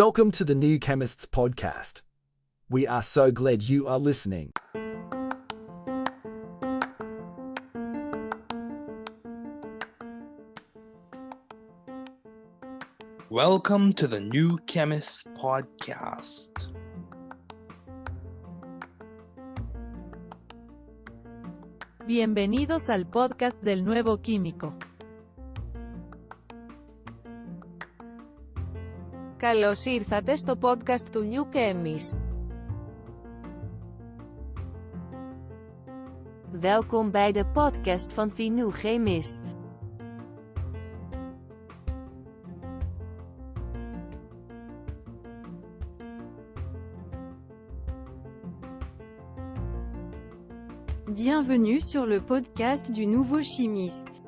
Welcome to the new Chemist's podcast. We are so glad you are listening. Welcome to the new Chemist podcast. Bienvenidos al podcast del nuevo químico. Καλώς ήρθατε στο podcast του New Chemist. Welkom bij de podcast van The New Chemist. Bienvenue sur le podcast du nouveau chimiste.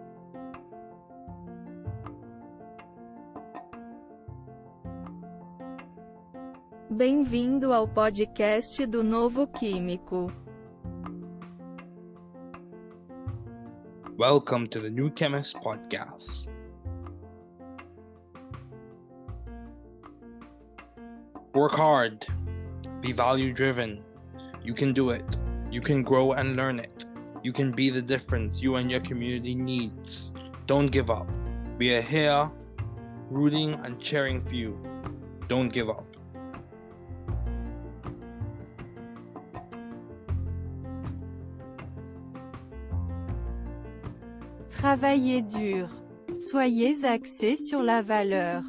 Bem-vindo ao podcast do novo químico. Welcome to the new Chemist podcast. Work hard. Be value driven. You can do it. You can grow and learn it. You can be the difference you and your community needs. Don't give up. We are here rooting and cheering for you. Don't give up. Travaillez dur. Soyez axés sur la valeur.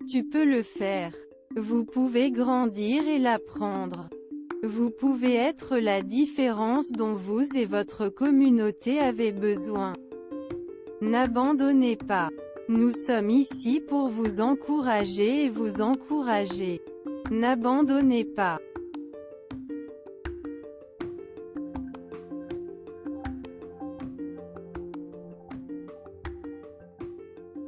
Tu peux le faire. Vous pouvez grandir et l'apprendre. Vous pouvez être la différence dont vous et votre communauté avez besoin. N'abandonnez pas. Nous sommes ici pour vous encourager et vous encourager. N'abandonnez pas.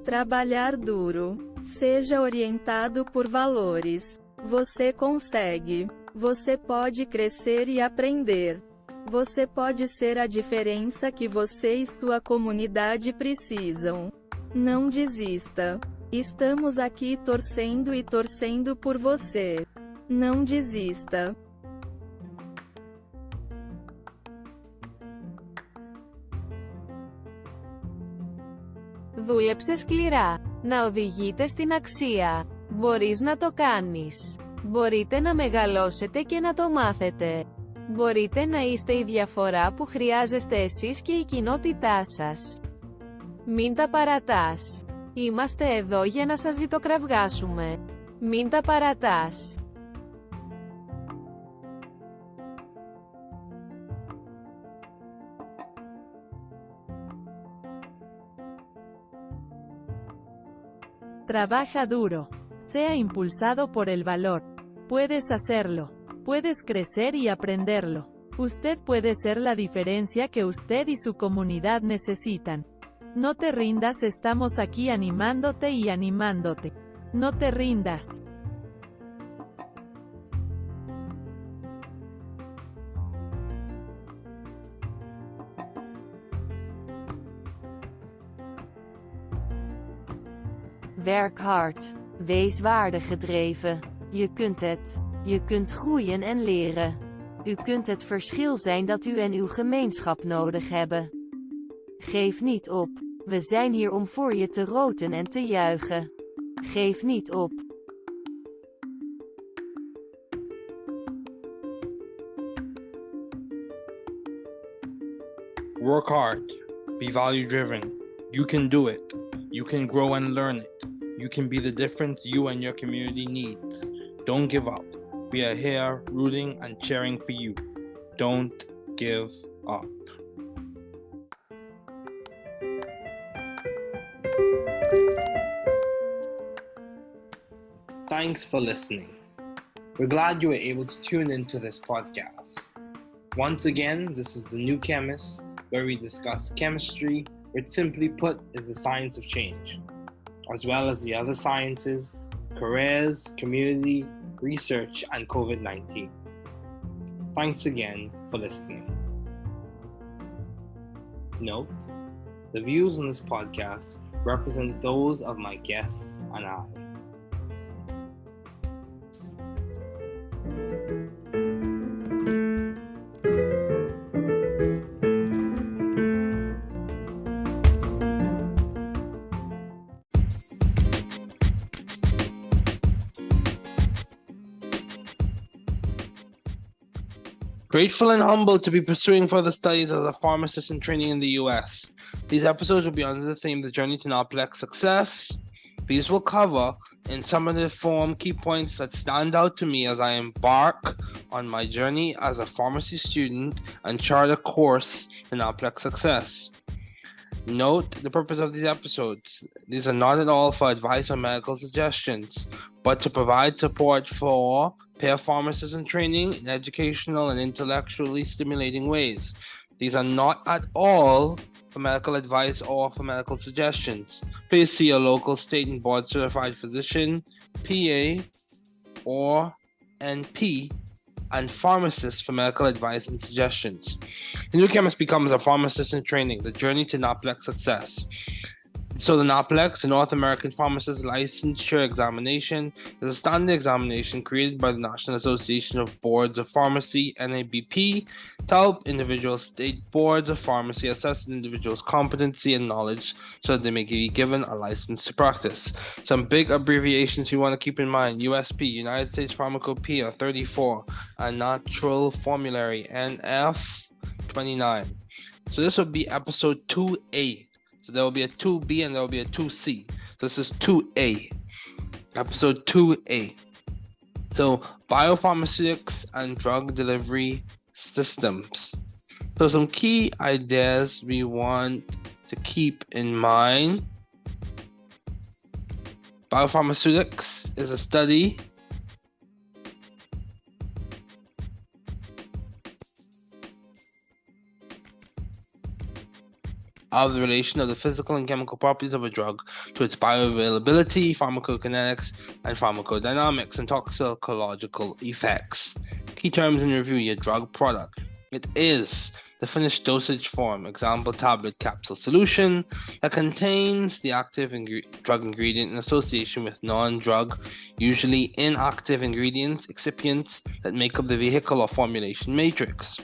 Trabalhar duro. Seja orientado por valores. Você consegue. Você pode crescer e aprender. Você pode ser a diferença que você e sua comunidade precisam. Não desista. Estamos aqui torcendo e torcendo por você. Não desista. Δούλεψε σκληρά. Να οδηγείτε στην αξία. Μπορείς να το κάνεις. Μπορείτε να μεγαλώσετε και να το μάθετε. Μπορείτε να είστε η διαφορά που χρειάζεστε εσείς και η κοινότητά σας. Μην τα παρατάς. Είμαστε εδώ για να σας ζητοκραυγάσουμε. Μην τα παρατάς. Trabaja duro. Sea impulsado por el valor. Puedes hacerlo. Puedes crecer y aprenderlo. Usted puede ser la diferencia que usted y su comunidad necesitan. No te rindas, estamos aquí animándote y animándote. No te rindas. Werk hard. Wees waardegedreven. Je kunt het. Je kunt groeien en leren. U kunt het verschil zijn dat u en uw gemeenschap nodig hebben. Geef niet op. We zijn hier om voor je te roten en te juichen. Geef niet op. Work hard. Be value driven. You can do it. You can grow and learn it. You can be the difference you and your community needs. Don't give up. We are here rooting and cheering for you. Don't give up. Thanks for listening. We're glad you were able to tune into this podcast. Once again, this is The New Chemist, where we discuss chemistry, which simply put is the science of change, as well as the other sciences, careers, community, research, and COVID-19. Thanks again for listening. Note, the views on this podcast represent those of my guest and I. Grateful and humbled to be pursuing further studies as a pharmacist in training in the US. These episodes will be under the theme The Journey to NAPLEX Success. These will cover, in summative form, key points that stand out to me as I embark on my journey as a pharmacy student and chart a course in NAPLEX Success. Note the purpose of these episodes. These are not at all for advice or medical suggestions, but to provide support for pair pharmacists in training in educational and intellectually stimulating ways. These are not at all for medical advice or for medical suggestions. Please see your local state and board certified physician, PA, or NP, and pharmacist for medical advice and suggestions. The new chemist becomes a pharmacist in training, the journey to NAPLEX success. So the NAPLEX, the North American Pharmacist Licensure Examination, is a standard examination created by the National Association of Boards of Pharmacy, NABP, to help individual state boards of pharmacy assess an individual's competency and knowledge so that they may be given a license to practice. Some big abbreviations you want to keep in mind: USP, United States Pharmacopoeia 34, and Natural Formulary NF 29. So this will be episode 2A. So there will be a 2B and there will be a 2C. So this is 2A, episode 2A. So biopharmaceutics and drug delivery systems. So some key ideas we want to keep in mind. Biopharmaceutics is a study of the relation of the physical and chemical properties of a drug to its bioavailability, pharmacokinetics, and pharmacodynamics and toxicological effects. Key terms in review: your drug product. It is the finished dosage form, example tablet capsule solution, that contains the active drug ingredient in association with non-drug, usually inactive ingredients, excipients that make up the vehicle or formulation matrix.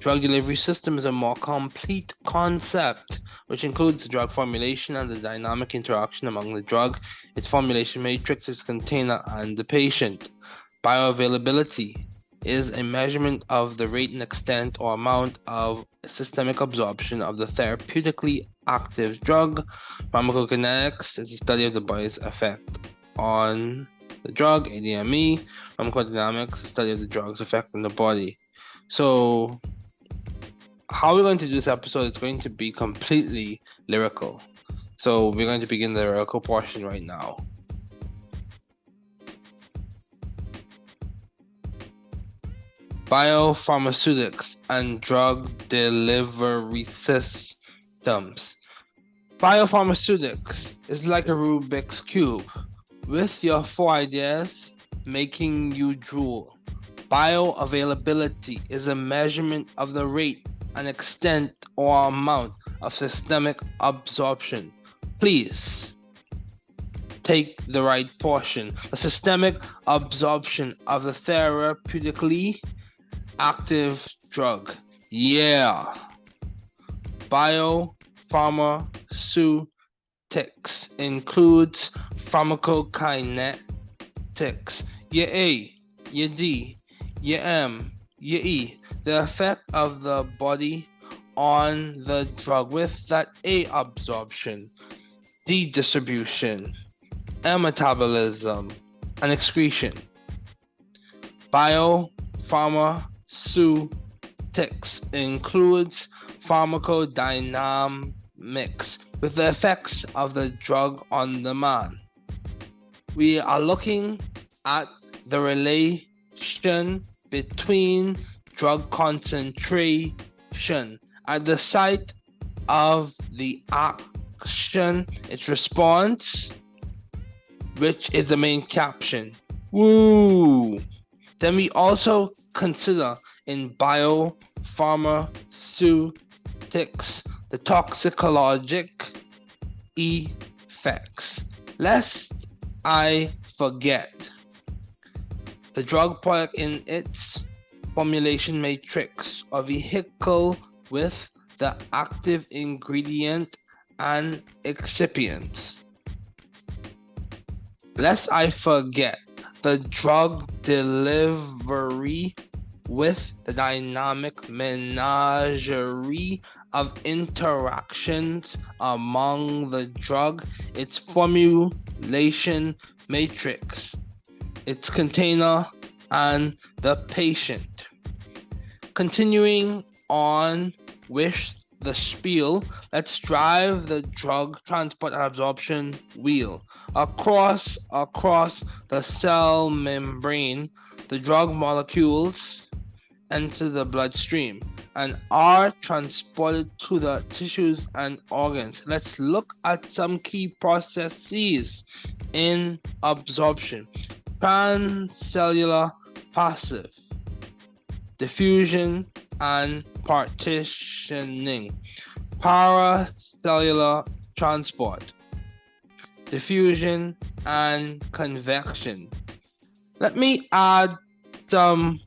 Drug delivery system is a more complete concept, which includes the drug formulation and the dynamic interaction among the drug, its formulation matrix, its container, and the patient. Bioavailability is a measurement of the rate and extent or amount of systemic absorption of the therapeutically active drug. Pharmacokinetics is the study of the body's effect on the drug, ADME. Pharmacodynamics is the study of the drug's effect on the body. So how we're going to do this episode is going to be completely lyrical. So we're going to begin the lyrical portion right now. Biopharmaceutics and drug delivery systems. Biopharmaceutics is like a Rubik's Cube, with your 4 ideas making you drool. Bioavailability is a measurement of the rate and extent or amount of systemic absorption. Please take the right portion. The systemic absorption of the therapeutically active drug. Yeah. Biopharmaceutics includes pharmacokinetics. Your A, your D, your M, your E. The effect of the body on the drug with that A absorption, D distribution, M metabolism, and excretion. Biopharmaceutics includes pharmacodynamics with the effects of the drug on the man. We are looking at the relation between drug concentration at the site of the action, its response, which is the main caption. Woo! Then we also consider in biopharmaceutics the toxicologic effects. Lest I forget, the drug product in its formulation matrix or vehicle with the active ingredient and excipients. Lest I forget, the drug delivery with the dynamic menagerie of interactions among the drug, its formulation matrix, its container, and the patient. Continuing on with the spiel, let's drive the drug transport and absorption wheel. Across the cell membrane, the drug molecules enter the bloodstream and are transported to the tissues and organs. Let's look at some key processes in absorption. Transcellular passive, diffusion and partitioning, paracellular transport, diffusion and convection. Let me add some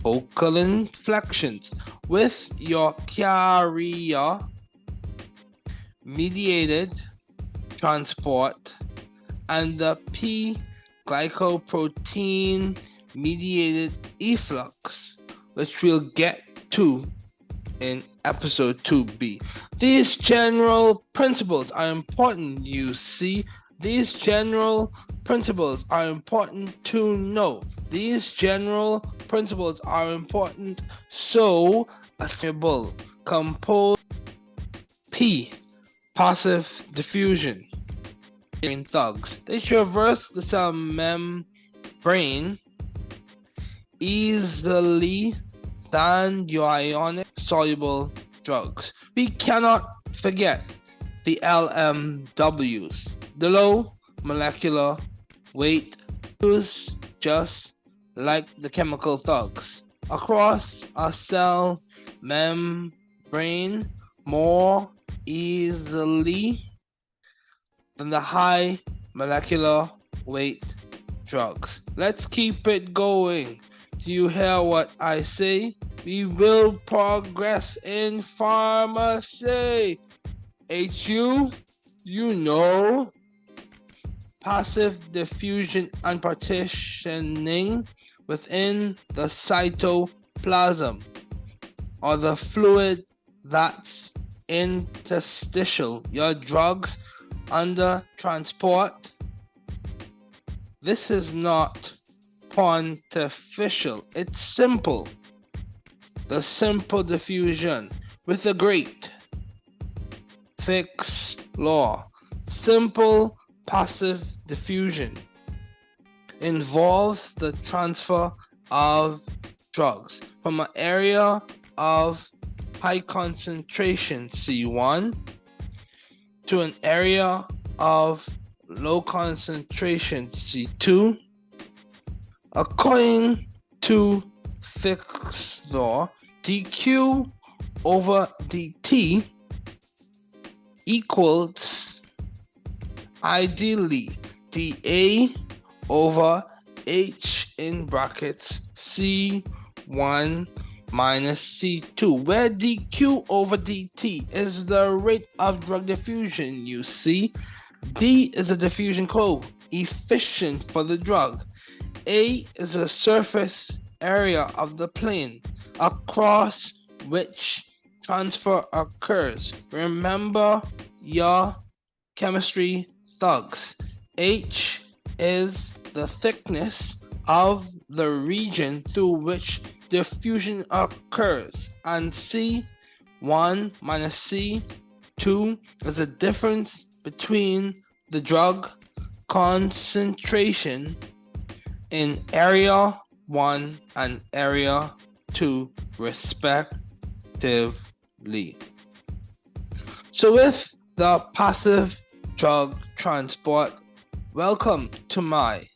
vocal inflections with your carrier mediated transport and the P-glycoprotein mediated efflux, which we'll get to in episode 2b. These general principles are important, you see. These general principles are important to know. These general principles are important so assimilable. Compose P, passive diffusion. In thugs, they traverse the cell membrane easily than your ionic soluble drugs. We cannot forget the LMWs, the low molecular weight, just like the chemical thugs, across a cell membrane more easily than the high molecular weight drugs. Let's keep it going. Do you hear what I say? We will progress in pharmacy. HU, you know. Passive diffusion and partitioning within the cytoplasm, or the fluid that's interstitial. Your drugs under transport. This is not pontificial, it's simple. The simple diffusion with a great fixed law. Simple passive diffusion involves the transfer of drugs from an area of high concentration C1 to an area of low concentration C2 according to Fick's law. dq over dt equals ideally dA over H in brackets C1 minus C2, where dq over dt is the rate of drug diffusion, you see. D is the diffusion coefficient for the drug. A is the surface area of the plane across which transfer occurs. Remember your chemistry thugs. H is the thickness of the region through which diffusion occurs, and C1 minus C2 is the difference between the drug concentration in area 1 and area 2 respectively. So with the passive drug transport, welcome to my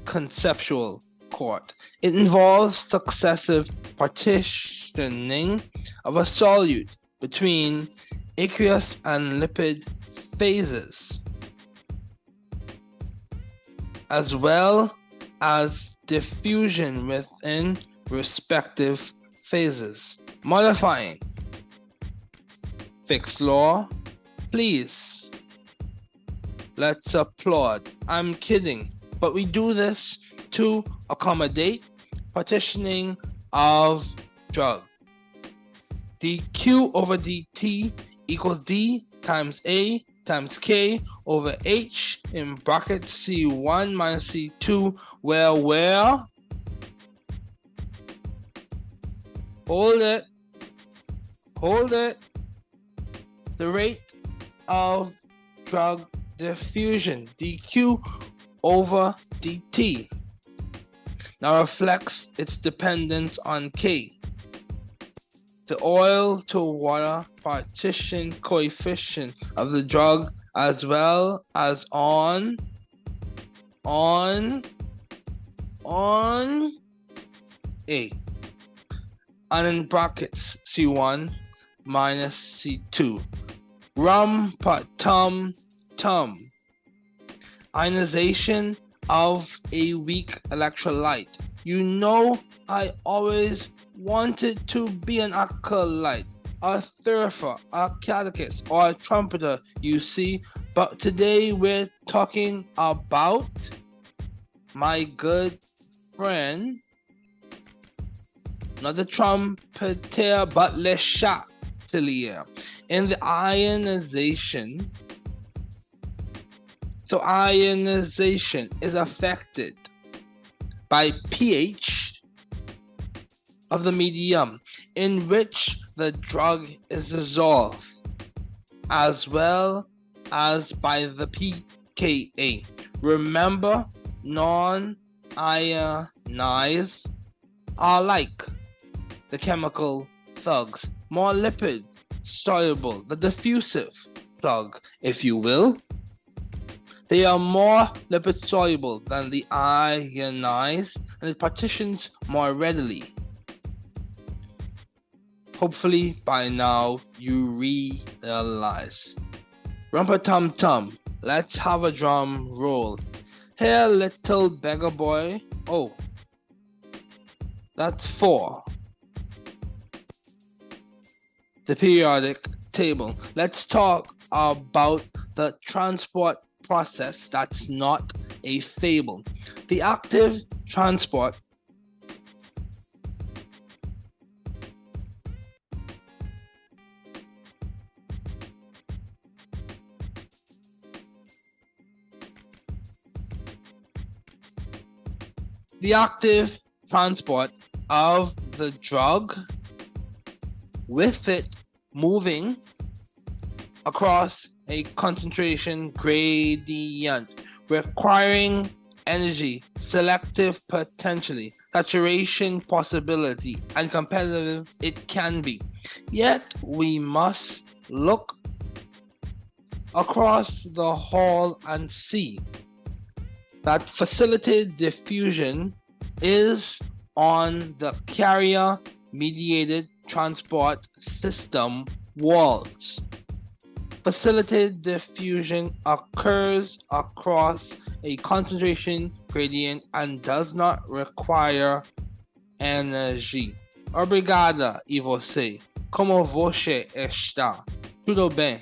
conceptual court. It involves successive partitioning of a solute between aqueous and lipid phases, as well as diffusion within respective phases. Modifying. Fixed law, please. Let's applaud. I'm kidding, but we do this to accommodate partitioning of drug. dq over dt equals d times a times k over h in brackets C1 minus C2, where hold it, the rate of drug diffusion dq over dt now reflects its dependence on k, the oil to water partition coefficient of the drug, as well as on A, and in brackets C1 minus C2. Rum per tum. Ionization of a weak electrolyte. You know, I always wanted to be an acolyte, a thurifer, a catechist, or a trumpeter, you see, but today we're talking about my good friend, not the trumpeter, but le chatelier, in the ionization. So ionization is affected by pH of the medium in which the drug is dissolved, as well as by the pKa. Remember, non-ionized are like the chemical thugs, more lipid soluble, the diffusive plug, if you will. They are more lipid soluble than the ionized, and it partitions more readily. Hopefully by now you realize. Rumpa tum tum, let's have a drum roll. Here, little beggar boy. Oh, that's 4. The periodic table. Let's talk about the transport process that's not a fable. The active transport of the drug, with it moving across a concentration gradient, requiring energy, selective potentially, saturation possibility, and competitive it can be. Yet we must look across the hall and see that facilitated diffusion is on the carrier-mediated transport system walls. Facilitated diffusion occurs across a concentration gradient and does not require energy. Obrigada, e você? Como você está? Tudo bem?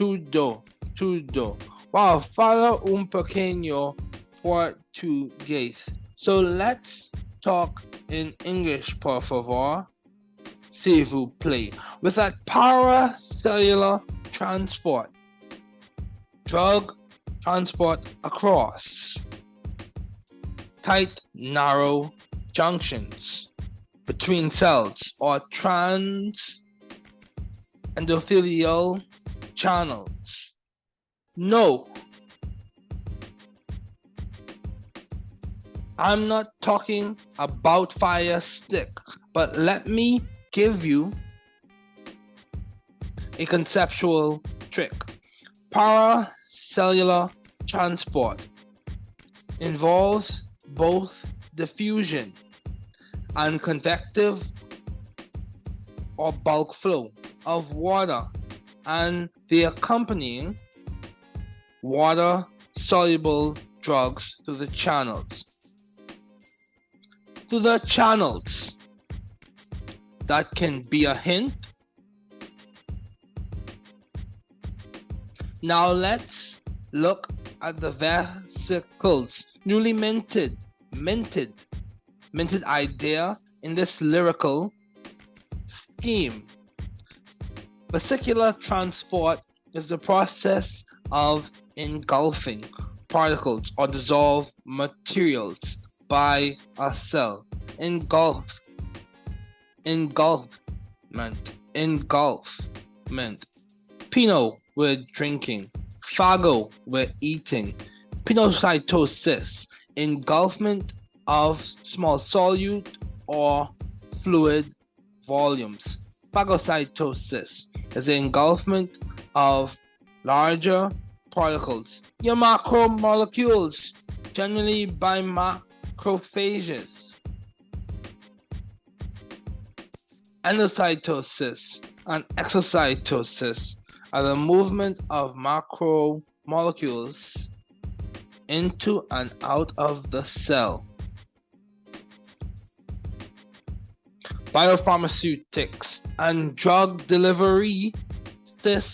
Tudo. Wow, fala pequeño português. So let's talk in English, por favor. S'il vous plaît. With that paracellular transport, drug transport across tight, narrow junctions between cells or trans-endothelial channels. No, I'm not talking about fire stick, but let me give you a conceptual trick. Paracellular transport involves both diffusion and convective or bulk flow of water and the accompanying water-soluble drugs through the channels. to the channels. That can be a hint. Now let's look at the vesicles. Newly minted idea in this lyrical scheme. Vesicular transport is the process of engulfing particles or dissolved materials by a cell. Engulfment. Pinot, we're drinking. Phago, we're eating. Pinocytosis, engulfment of small solute or fluid volumes. Phagocytosis is the engulfment of larger particles, your macromolecules, generally by macrophages. Endocytosis and exocytosis are the movement of macromolecules into and out of the cell. Biopharmaceutics and drug delivery systems.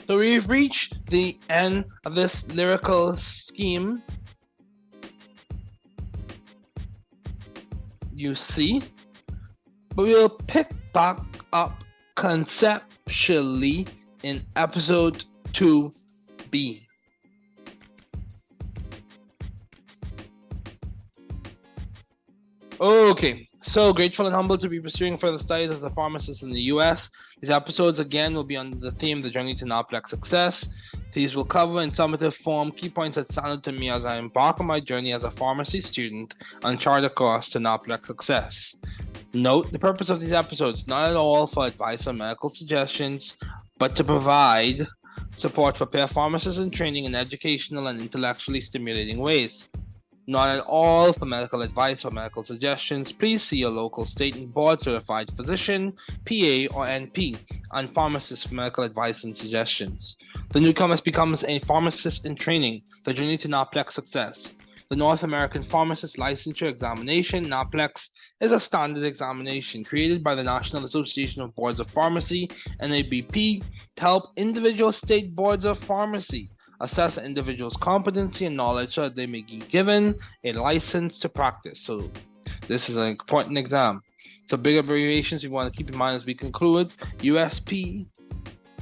So we've reached the end of this lyrical scheme. You see, but we'll pick back up conceptually in episode 2B. Okay, so grateful and humbled to be pursuing further studies as a pharmacist in the US. These episodes again will be under the theme The Journey to NAPLEX Success. These will cover in summative form key points that stand out to me as I embark on my journey as a pharmacy student and chart a course to NAPLEX Success. Note, the purpose of these episodes not at all for advice or medical suggestions, but to provide support for peer pharmacists in training in educational and intellectually stimulating ways. Not at all for medical advice or medical suggestions. Please see your local state and board certified physician, PA or NP, and pharmacist for medical advice and suggestions. The newcomer becomes a pharmacist in training, the journey to NAPLEX success. The North American Pharmacist Licensure Examination, NAPLEX, is a standard examination created by the National Association of Boards of Pharmacy, NABP, to help individual state boards of pharmacy assess an individual's competency and knowledge so that they may be given a license to practice. So this is an important exam. So big abbreviations we want to keep in mind as we conclude: USP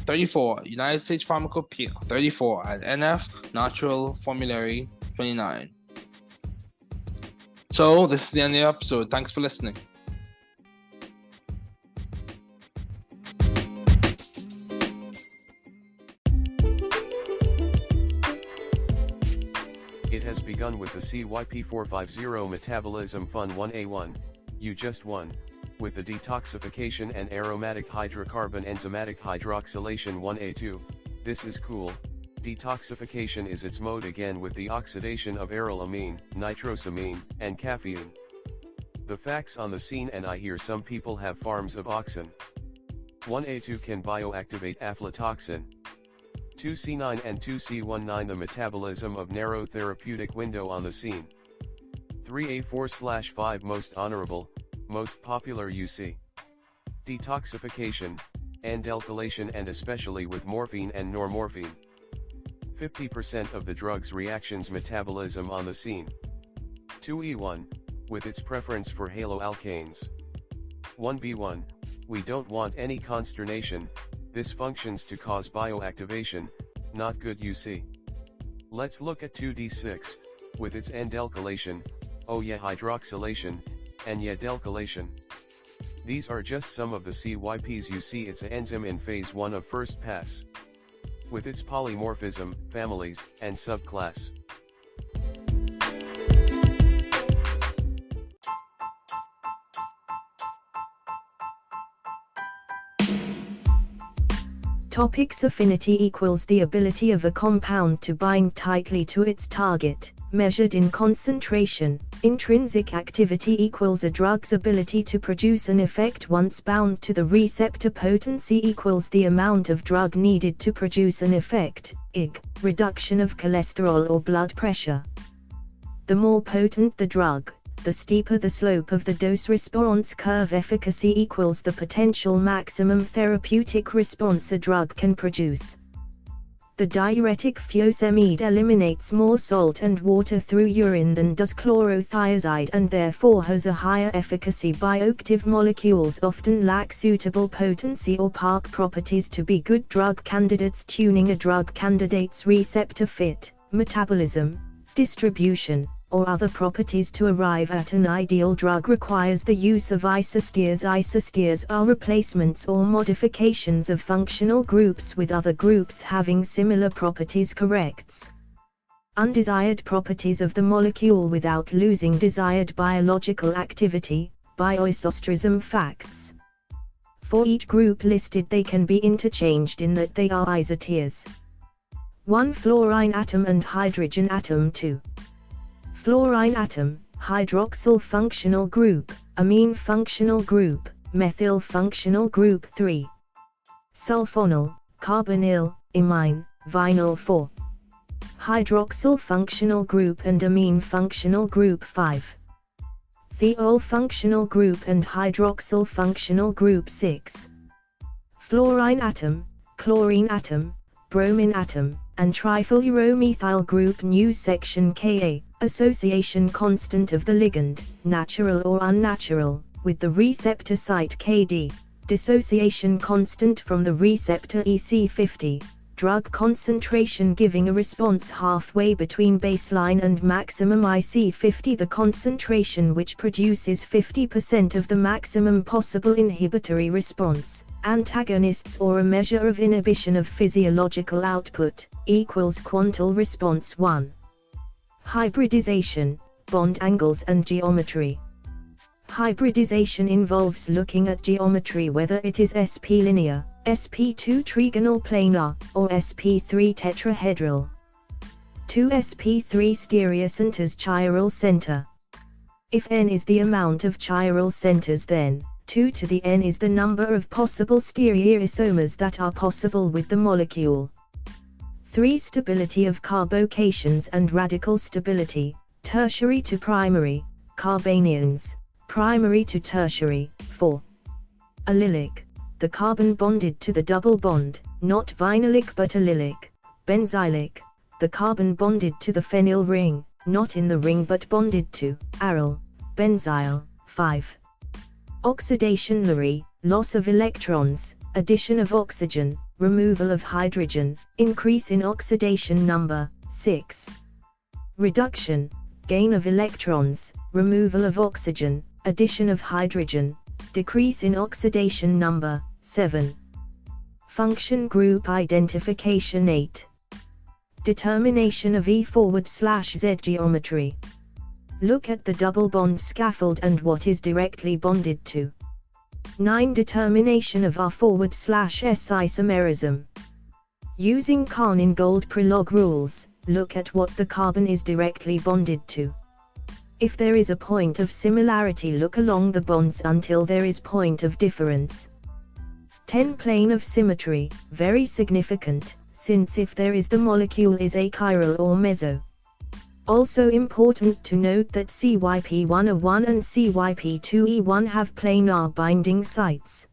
34, United States Pharmacopoeia 34, and NF Natural Formulary 29. So this is the end of the episode. Thanks for listening. It has begun with the CYP450 Metabolism Fun 1A1, you just won, with the detoxification and aromatic hydrocarbon enzymatic hydroxylation 1A2, this is cool. Detoxification is its mode again with the oxidation of arylamine, nitrosamine, and caffeine. The facts on the scene, and I hear some people have farms of oxen. 1A2 can bioactivate aflatoxin. 2C9 and 2C19 the metabolism of narrow therapeutic window on the scene. 3A4/5 most honorable, most popular UC. Detoxification, andalkylation, and especially with morphine and normorphine. 50% of the drug's reactions metabolism on the scene. 2E1, with its preference for haloalkanes. 1B1, we don't want any consternation, this functions to cause bioactivation, not good UC. Let's look at 2D6, with its andalkylation, oh yeah hydroxylation, and yeah delkylation. These are just some of the CYPs you see. It's an enzyme in phase 1 of first pass. With its polymorphism, families, and subclass. Topics: affinity equals the ability of a compound to bind tightly to its target, measured in concentration. Intrinsic activity equals a drug's ability to produce an effect once bound to the receptor. Potency equals the amount of drug needed to produce an effect. Ig. Reduction of cholesterol or blood pressure. The more potent the drug, the steeper the slope of the dose-response curve. Efficacy equals the potential maximum therapeutic response a drug can produce. The diuretic furosemide eliminates more salt and water through urine than does chlorothiazide and therefore has a higher efficacy. Bioactive molecules often lack suitable potency or PARC properties to be good drug candidates. Tuning a drug candidate's receptor fit, metabolism, distribution, or other properties to arrive at an ideal drug requires the use of isosteres. Isosteres are replacements or modifications of functional groups with other groups having similar properties. Corrects undesired properties of the molecule without losing desired biological activity. Bioisosterism facts. For each group listed they can be interchanged in that they are isoteres. 1 fluorine atom and hydrogen atom. 2 fluorine atom, hydroxyl functional group, amine functional group, methyl functional group. 3 sulfonyl, carbonyl, imine, vinyl. 4 hydroxyl functional group and amine functional group. 5 thiol functional group and hydroxyl functional group. 6 fluorine atom, chlorine atom, bromine atom, and trifluoromethyl group. New section Ka. Association constant of the ligand, natural or unnatural, with the receptor site. Kd. Dissociation constant from the receptor. EC50. Drug concentration giving a response halfway between baseline and maximum. IC50. The concentration which produces 50% of the maximum possible inhibitory response. Antagonists or a measure of inhibition of physiological output, equals quantal response. 1. Hybridization, bond angles and geometry. Hybridization involves looking at geometry, whether it is sp linear, sp2 trigonal planar, or sp3 tetrahedral. 2 sp3 stereocenters chiral center. If n is the amount of chiral centers, then 2 to the n is the number of possible stereoisomers that are possible with the molecule. 3 stability of carbocations and radical stability, tertiary to primary, carbanions, primary to tertiary. 4 allylic, the carbon bonded to the double bond, not vinylic but allylic. Benzylic, the carbon bonded to the phenyl ring, not in the ring but bonded to aryl, benzyl. 5 oxidation, loss of electrons, addition of oxygen, removal of hydrogen, increase in oxidation number. 6 reduction, gain of electrons, removal of oxygen, addition of hydrogen, decrease in oxidation number. 7 function group identification. 8 determination of E/Z geometry. Look at the double bond scaffold and what is directly bonded to. 9 determination of R/S isomerism. Using Kahn-Ingold Prelog rules, look at what the carbon is directly bonded to. If there is a point of similarity, look along the bonds until there is point of difference. 10 plane of symmetry, very significant, since if there is, the molecule is achiral or meso. Also important to note that CYP1A1 and CYP2E1 have planar binding sites.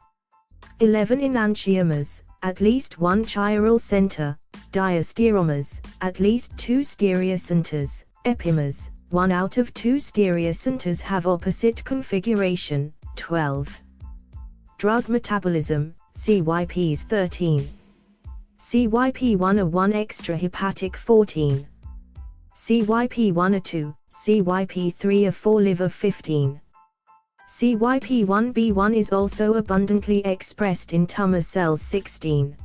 11 enantiomers, at least 1 chiral center. Diastereomers, at least 2 stereocenters. Epimers, 1 out of 2 stereocenters have opposite configuration. 12 drug metabolism, CYPs 13. CYP1A1 extrahepatic 14. CYP1A2, CYP3A4 liver 15. CYP1B1 is also abundantly expressed in tumor cells 16.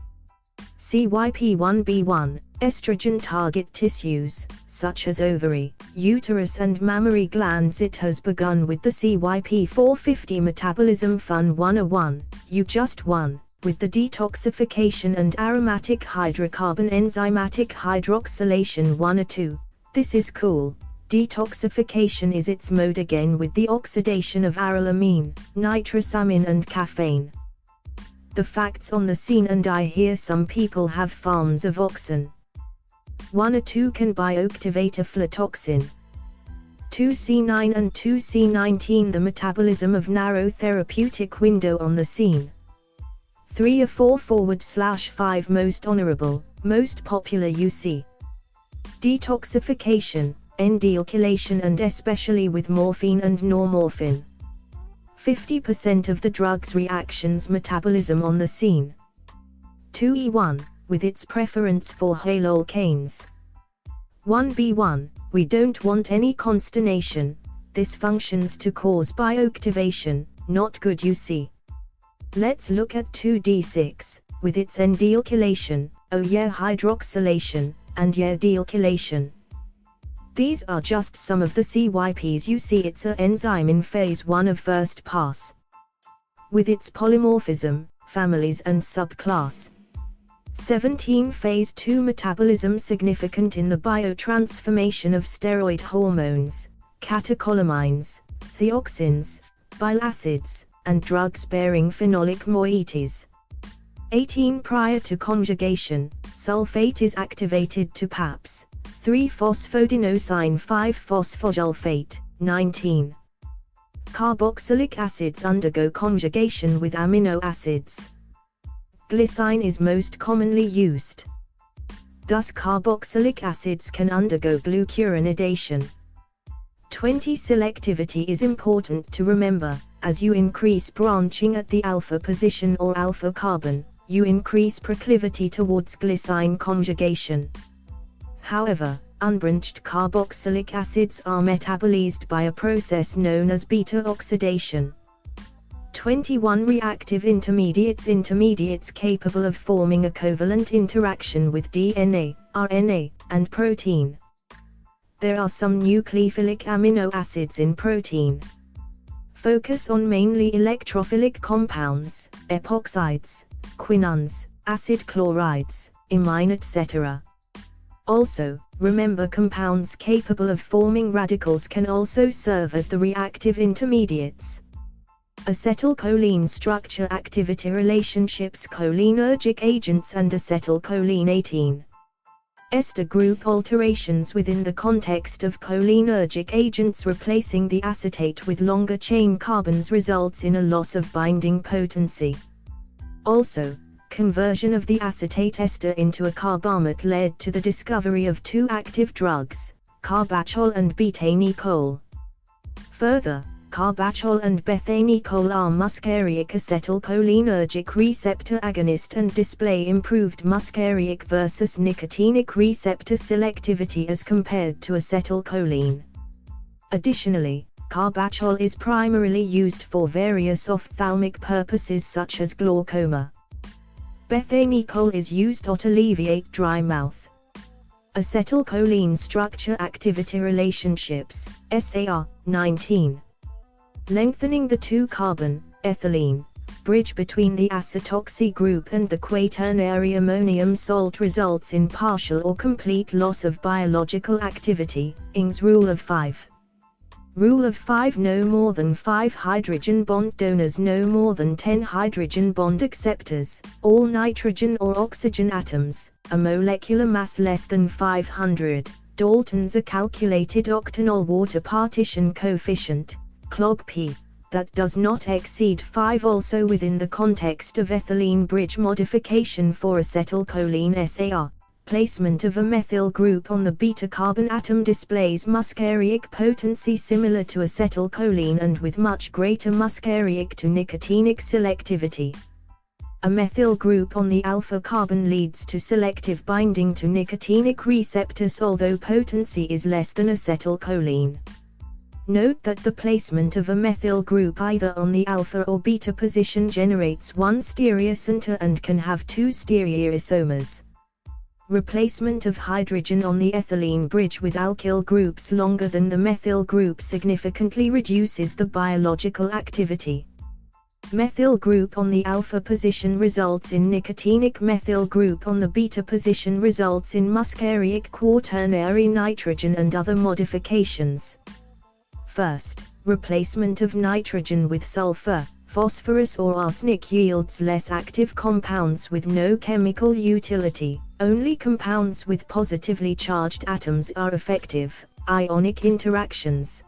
CYP1B1, estrogen target tissues, such as ovary, uterus and mammary glands. It has begun with the CYP450 metabolism. Fun 101, U just 1, with the detoxification and aromatic hydrocarbon enzymatic hydroxylation 1 or 2. This is cool. Detoxification is its mode again with the oxidation of arylamine, nitrosamine and caffeine. The facts on the scene, and I hear some people have farms of oxen. 1 or 2 can bioactivate aflatoxin. 2C9 and 2C19 the metabolism of narrow therapeutic window on the scene. 3 or 4/5 most honorable, most popular UC. Detoxification, N-dealkylation and especially with morphine and normorphine. 50% of the drug's reactions metabolism on the scene. 2E1, with its preference for halolcanes. 1B1, we don't want any consternation, this functions to cause bioactivation, not good you see. Let's look at 2D6, with its N-dealkylation, oh yeah hydroxylation, and yeah dealkylation. These are just some of the CYPs you see. It's an enzyme in phase 1 of first pass. With its polymorphism, families and subclass. 17 phase 2 metabolism significant in the biotransformation of steroid hormones, catecholamines, thioxins, bile acids, and drugs-bearing phenolic moieties. 18 prior to conjugation, sulfate is activated to PAPs. 3-phosphodienosine 5-phosphogylfate, 19. Carboxylic acids undergo conjugation with amino acids. Glycine is most commonly used. Thus carboxylic acids can undergo glucuronidation. 20 selectivity is important to remember, as you increase branching at the alpha position or alpha carbon, you increase proclivity towards glycine conjugation. However, unbranched carboxylic acids are metabolized by a process known as beta oxidation. 21 reactive intermediates capable of forming a covalent interaction with DNA, RNA, and protein. There are some nucleophilic amino acids in protein. Focus on mainly electrophilic compounds, epoxides, quinones, acid chlorides, imine etc. Also, remember compounds capable of forming radicals can also serve as the reactive intermediates. Acetylcholine structure activity relationships cholinergic agents and acetylcholine 18. Ester group alterations within the context of cholinergic agents replacing the acetate with longer chain carbons results in a loss of binding potency. Also, conversion of the acetate ester into a carbamate led to the discovery of 2 active drugs, carbachol and betanicol. Further, carbachol and betanicol are muscarinic acetylcholinergic receptor agonist and display improved muscarinic versus nicotinic receptor selectivity as compared to acetylcholine. Additionally, carbachol is primarily used for various ophthalmic purposes such as glaucoma. Betanicol is used to alleviate dry mouth. Acetylcholine structure activity relationships, SAR, 19. Lengthening the 2-carbon, ethylene, bridge between the acetoxy group and the quaternary ammonium salt results in partial or complete loss of biological activity, Ing's rule of 5. Rule of 5: no more than 5 hydrogen bond donors, no more than 10 hydrogen bond acceptors, all nitrogen or oxygen atoms, a molecular mass less than 500, Dalton's a calculated octanol water partition coefficient, clog P, that does not exceed 5. Also within the context of ethylene bridge modification for acetylcholine SAR, placement of a methyl group on the beta-carbon atom displays muscarinic potency similar to acetylcholine and with much greater muscarinic to nicotinic selectivity. A methyl group on the alpha carbon leads to selective binding to nicotinic receptors although potency is less than acetylcholine. Note that the placement of a methyl group either on the alpha or beta position generates one stereocenter and can have 2 stereoisomers. Replacement of hydrogen on the ethylene bridge with alkyl groups longer than the methyl group significantly reduces the biological activity. Methyl group on the alpha position results in nicotinic, methyl group on the beta position results in muscarinic, quaternary nitrogen and other modifications. First, replacement of nitrogen with sulfur, phosphorus or arsenic yields less active compounds with no chemical utility. Only compounds with positively charged atoms are effective, ionic interactions.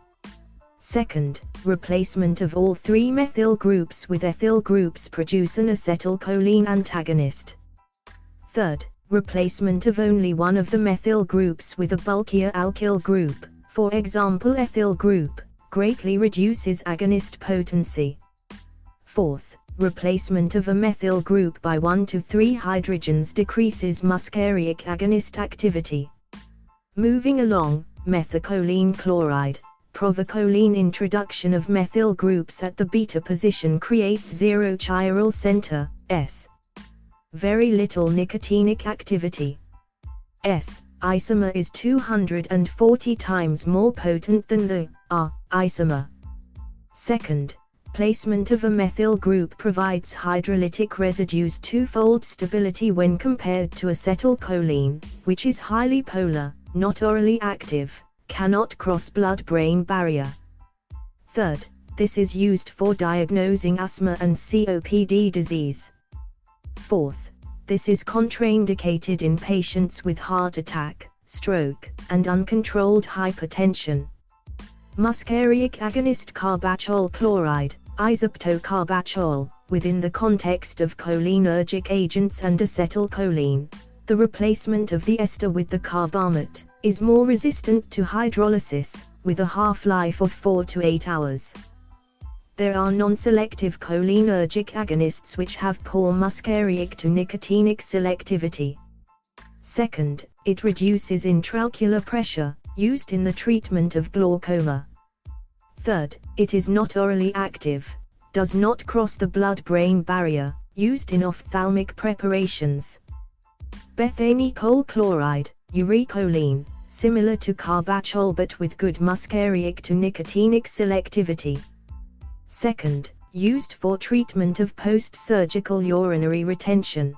Second, replacement of all three methyl groups with ethyl groups produce an acetylcholine antagonist. Third, replacement of only one of the methyl groups with a bulkier alkyl group, for example ethyl group, greatly reduces agonist potency. Fourth, replacement of a methyl group by 1 to 3 hydrogens decreases muscarinic agonist activity. Moving along, methacholine chloride. Provocholine introduction of methyl groups at the beta position creates zero chiral center, S. Very little nicotinic activity. S isomer is 240 times more potent than the R isomer. Second, placement of a methyl group provides hydrolytic residues twofold stability when compared to acetylcholine, which is highly polar, not orally active, cannot cross blood-brain barrier. Third, this is used for diagnosing asthma and COPD disease. Fourth, this is contraindicated in patients with heart attack, stroke, and uncontrolled hypertension. Muscarinic agonist carbachol chloride, isoptocarbachol, within the context of cholinergic agents and acetylcholine, the replacement of the ester with the carbamate, is more resistant to hydrolysis, with a half-life of 4 to 8 hours. There are non-selective cholinergic agonists which have poor muscarinic to nicotinic selectivity. Second, it reduces intraocular pressure, used in the treatment of glaucoma. Third, it is not orally active, does not cross the blood-brain barrier, used in ophthalmic preparations. Bethanyl chloride, urecholine, similar to carbachol but with good muscarinic to nicotinic selectivity. Second, used for treatment of post-surgical urinary retention.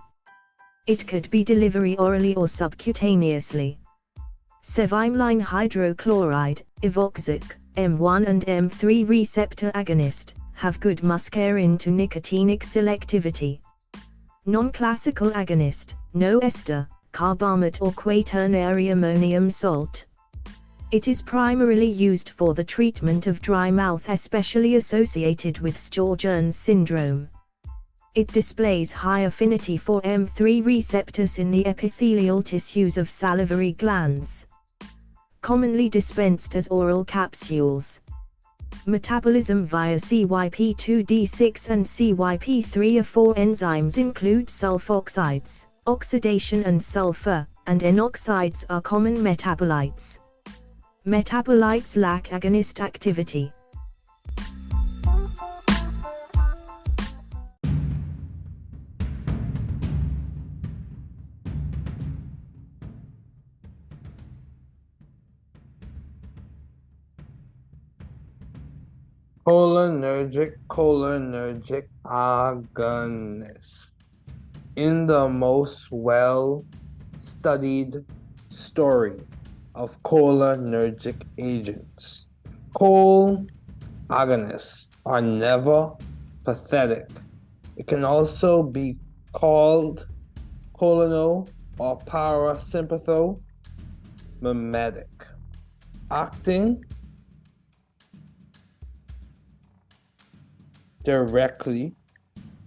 It could be delivered orally or subcutaneously. Sevimline hydrochloride, Evoxac, M1 and M3 receptor agonist, have good muscarine to nicotinic selectivity. Non-classical agonist, no ester, carbamate or quaternary ammonium salt. It is primarily used for the treatment of dry mouth, especially associated with Sjögren's syndrome. It displays high affinity for M3 receptors in the epithelial tissues of salivary glands. Commonly dispensed as oral capsules. Metabolism via CYP2D6 and CYP3A4 enzymes include sulfoxides, oxidation and sulfur, and N-oxides are common metabolites. Metabolites lack agonist activity. Cholinergic agonist. In the most well-studied story of cholinergic agents, chol agonists are never pathetic. It can also be called cholino or parasympathomimetic, acting directly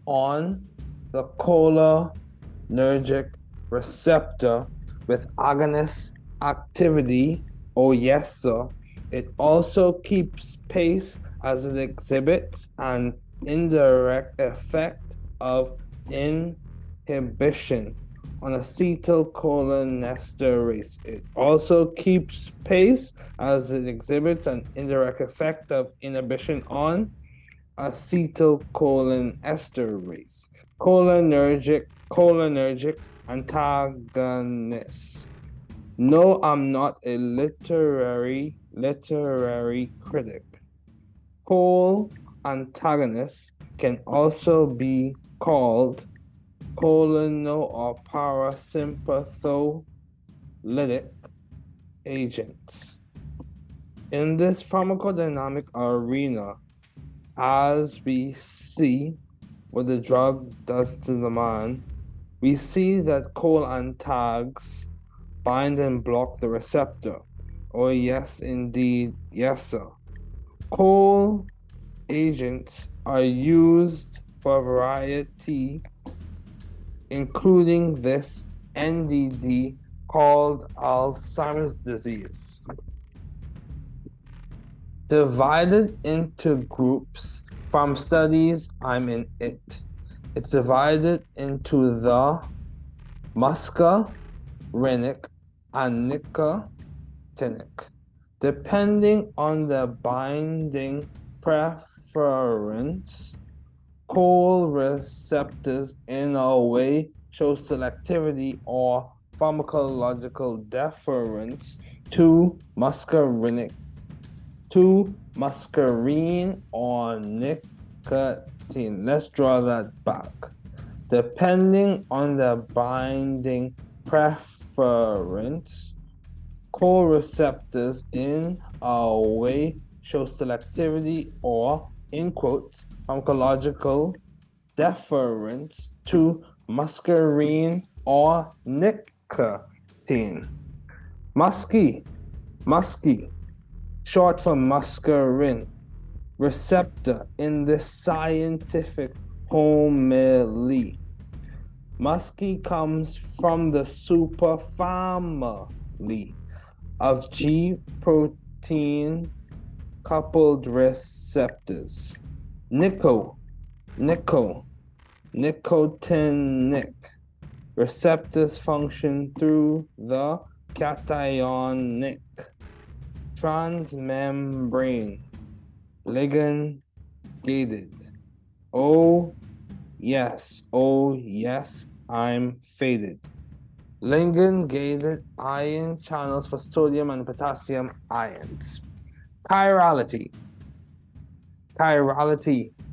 on the cholinergic receptor with agonist activity. Oh yes, sir. It also keeps pace as it exhibits an indirect effect of inhibition on acetylcholinesterase. It also keeps pace as it exhibits an indirect effect of inhibition on acetylcholinesterase. Cholinergic antagonists. No, I'm not a literary critic. Chol antagonists can also be called colino or parasympatholytic agents. In this pharmacodynamic arena, as we see what the drug does to the man, we see that antags bind and block the receptor. Oh yes, indeed, yes sir. Agents are used for a variety, including this NDD called Alzheimer's disease. Divided into groups from studies, I'm in it. It's divided into the muscarinic and nicotinic. Depending on the binding preference, receptors in a way show selectivity or pharmacological deference to muscarine or nicotine. Let's draw that back. Depending on the binding preference, receptors in a way show selectivity or, in quotes, pharmacological deference to muscarine or nicotine. Musky, short for muscarine, receptor in the scientific homily. Musky comes from the superfamily of G protein coupled receptors. Nicotinic receptors function through the cationic transmembrane ligand gated. Oh yes, I'm faded. Ligand gated ion channels for sodium and potassium ions. Chirality,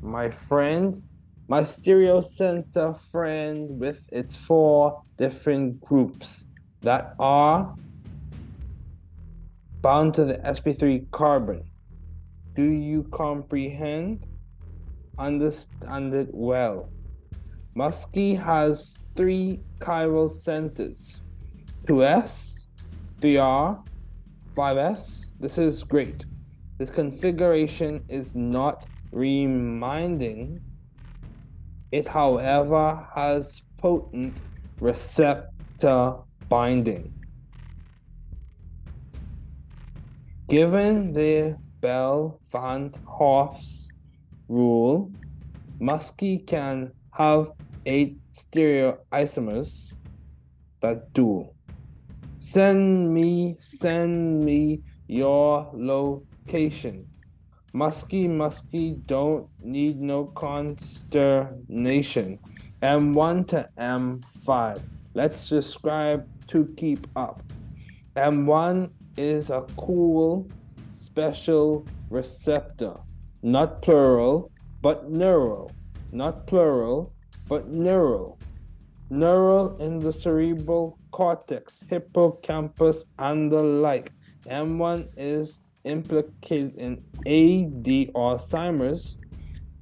my friend, my stereocenter friend with its 4 different groups that are bound to the sp3 carbon. Do you comprehend? Understand it well. Musky has 3 chiral centers, 2s, 3r, 5s. This is great. This configuration is not reminding. It, however, has potent receptor binding. Given the Bell-Van Hoff's rule, Musky can have 8 stereoisomers that dual. Send me your location. Musky, don't need no consternation. M1 to M5. Let's describe to keep up. M1 is a cool special receptor, not plural, but neural. Not plural, but neural. Neural in the cerebral cortex, hippocampus, and the like. M1 is implicated in AD or Alzheimer's,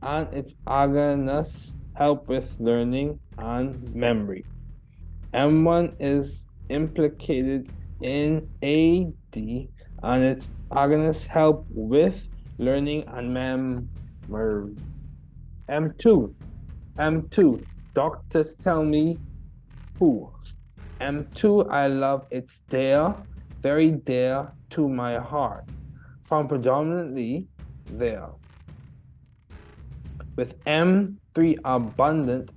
and its agonists help with learning and memory. M1 is implicated in AD, and its agonists help with learning and memory. M2, doctors tell me who. M2, I love, it's there, very dear to my heart. Found predominantly there. With M3 abundant,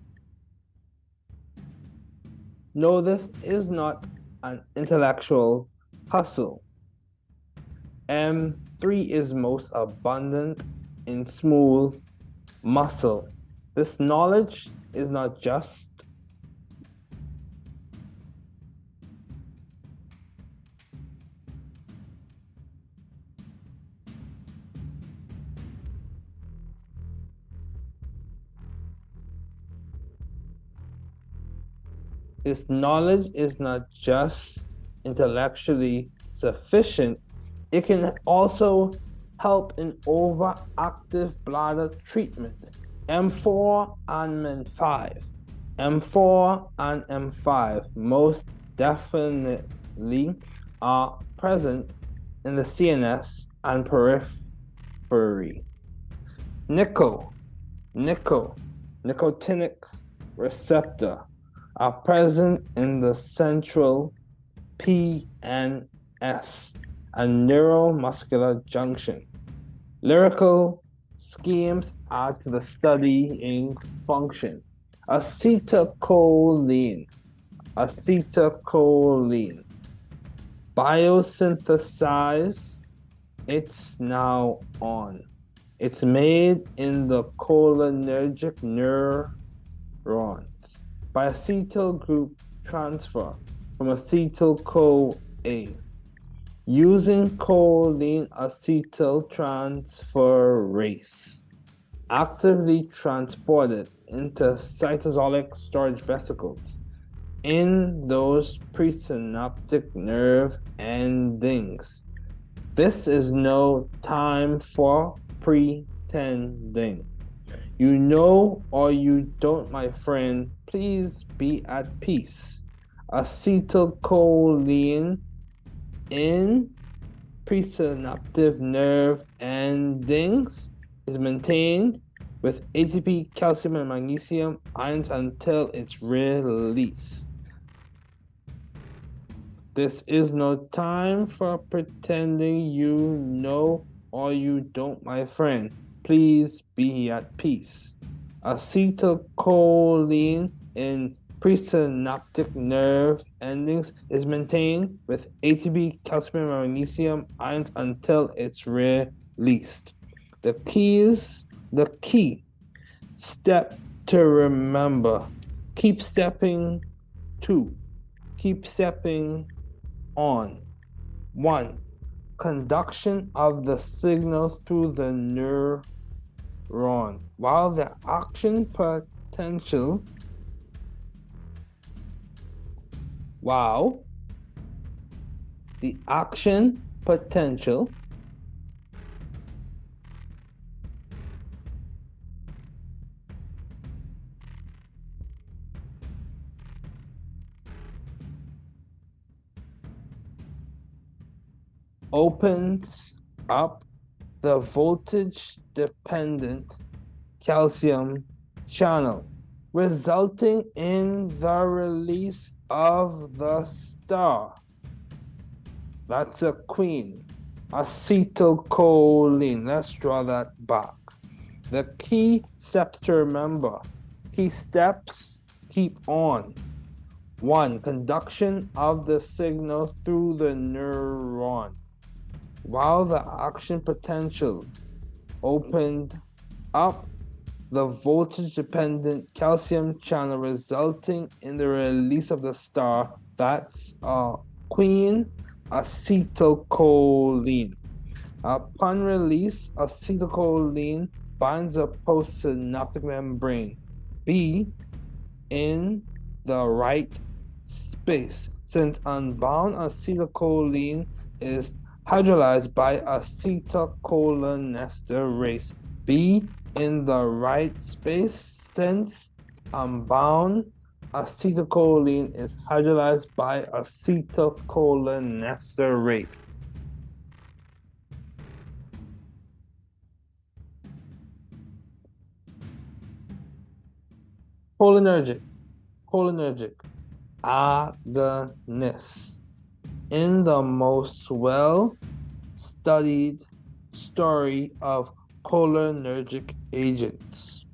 no, this is not an intellectual hustle. M3 is most abundant in smooth muscle. This knowledge is not just This knowledge is not just intellectually sufficient, it can also help in overactive bladder treatment. M4 and M5. M4 and M5 most definitely are present in the CNS and periphery. Nicotinic receptor are present in the central PNS and neuromuscular junction. Lyrical schemes add to the studying function. Acetylcholine. Biosynthesize. It's now on. It's made in the cholinergic neurons by acetyl group transfer from acetyl-CoA. Using choline acetyl transferase, actively transported into cytosolic storage vesicles in those presynaptic nerve endings. This is no time for pretending. You know or you don't, my friend, please be at peace. Acetylcholine in presynaptic nerve endings is maintained with ATP, calcium, and magnesium ions until its release. This is no time for pretending you know or you don't, my friend. Please be at peace. Acetylcholine in presynaptic nerve endings is maintained with ATP, calcium, and magnesium ions until it's released. The key step to remember. Keep stepping on. 1. Conduction of the signals through the neuron. While the action potential opens up the voltage-dependent calcium channel, resulting in the release of the star. That's a queen. Acetylcholine. Let's draw that back. The key steps to remember. Key steps, keep on. 1. Conduction of the signal through the neuron. While the action potential opened up the voltage-dependent calcium channel, resulting in the release of the star. That's queen acetylcholine. Upon release, acetylcholine binds a postsynaptic membrane. B in the right space, since unbound acetylcholine is hydrolyzed by acetylcholinesterase. B in the right space, since unbound acetylcholine is hydrolyzed by acetylcholinesterase. Cholinergic agonist. In the most well-studied story of cholinergic agents.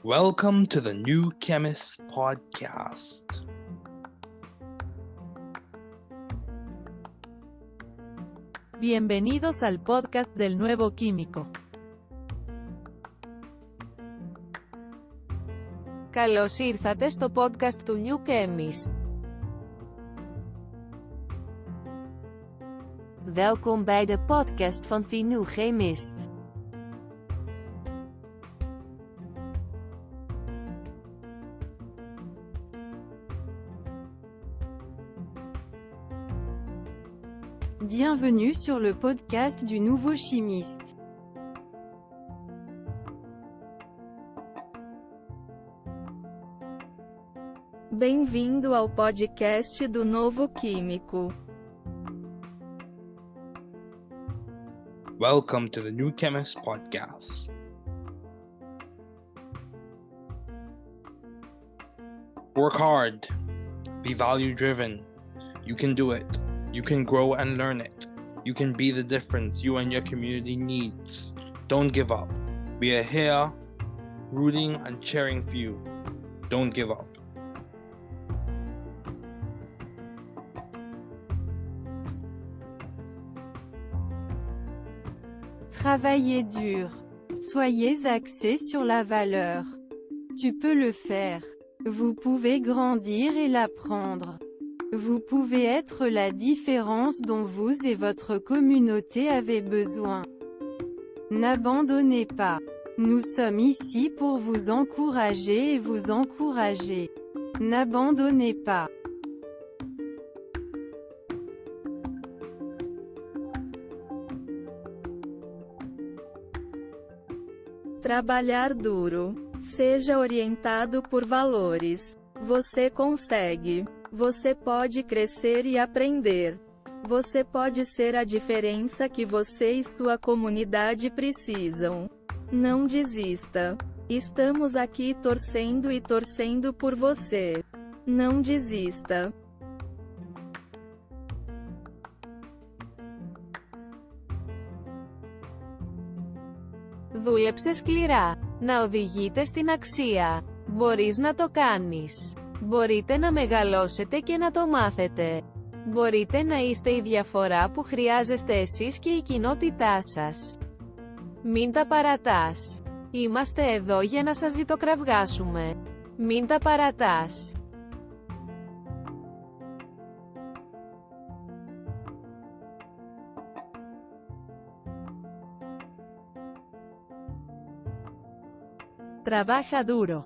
Welcome to the New Chemist podcast. Bienvenidos al podcast del nuevo químico. Καλώς ήρθατε στο podcast του New Chemist. Welkom bij de podcast van The New Chemist. Bienvenue sur le podcast du nouveau chimiste. Bem-vindo ao podcast do novo químico. Welcome to the New Chemist podcast. Work hard. Be value-driven. You can do it. You can grow and learn it. You can be the difference you and your community needs. Don't give up. We are here, rooting and cheering for you. Don't give up. Travaillez dur. Soyez axé sur la valeur. Tu peux le faire. Vous pouvez grandir et l'apprendre. Vous pouvez être la différence dont vous et votre communauté avez besoin. N'abandonnez pas. Nous sommes ici pour vous encourager et vous encourager. N'abandonnez pas. Trabalhar duro. Seja orientado por valores. Você consegue. Você pode crescer e aprender. Você pode ser a diferença que você e sua comunidade precisam. Não desista. Estamos aqui torcendo e torcendo por você. Não desista. Δούλεψε σκληρά. Να οδηγείτε στην αξία. Μπορείς να το κάνεις. Μπορείτε να μεγαλώσετε και να το μάθετε. Μπορείτε να είστε η διαφορά που χρειάζεστε εσείς και η κοινότητά σας. Μην τα παρατάς. Είμαστε εδώ για να σας ζητοκραυγάσουμε. Μην τα παρατάς. Trabaja duro.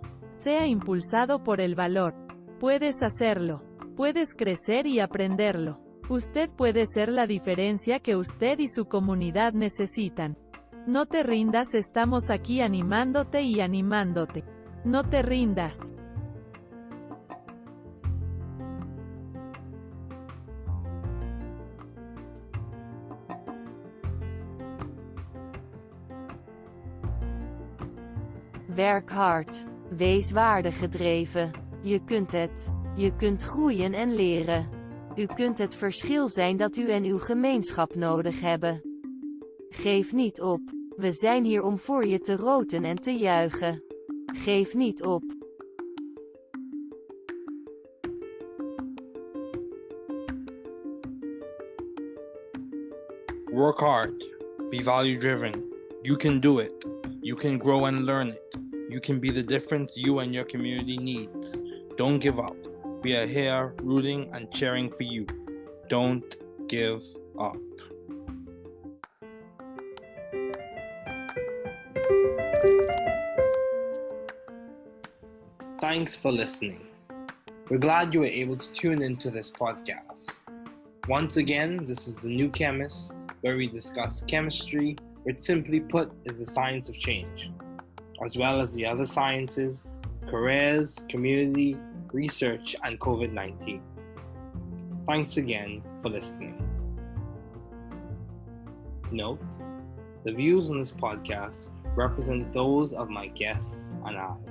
Sea impulsado por el valor. Puedes hacerlo. Puedes crecer y aprenderlo. Usted puede ser la diferencia que usted y su comunidad necesitan. No te rindas, estamos aquí animándote y animándote. No te rindas. Werk hard. Wees waardegedreven. Je kunt het. Je kunt groeien en leren. U kunt het verschil zijn dat u en uw gemeenschap nodig hebben. Geef niet op. We zijn hier om voor je te roten en te juichen. Geef niet op. Work hard. Be value-driven. You can do it. You can grow and learn it. You can be the difference you and your community needs. Don't give up. We are here rooting and cheering for you. Don't give up. Thanks for listening. We're glad you were able to tune into this podcast. Once again, this is the New Chemist, where we discuss chemistry, which simply put is the science of change, as well as the other sciences, careers, community, research, and COVID-19. Thanks again for listening. Note, the views on this podcast represent those of my guests and I.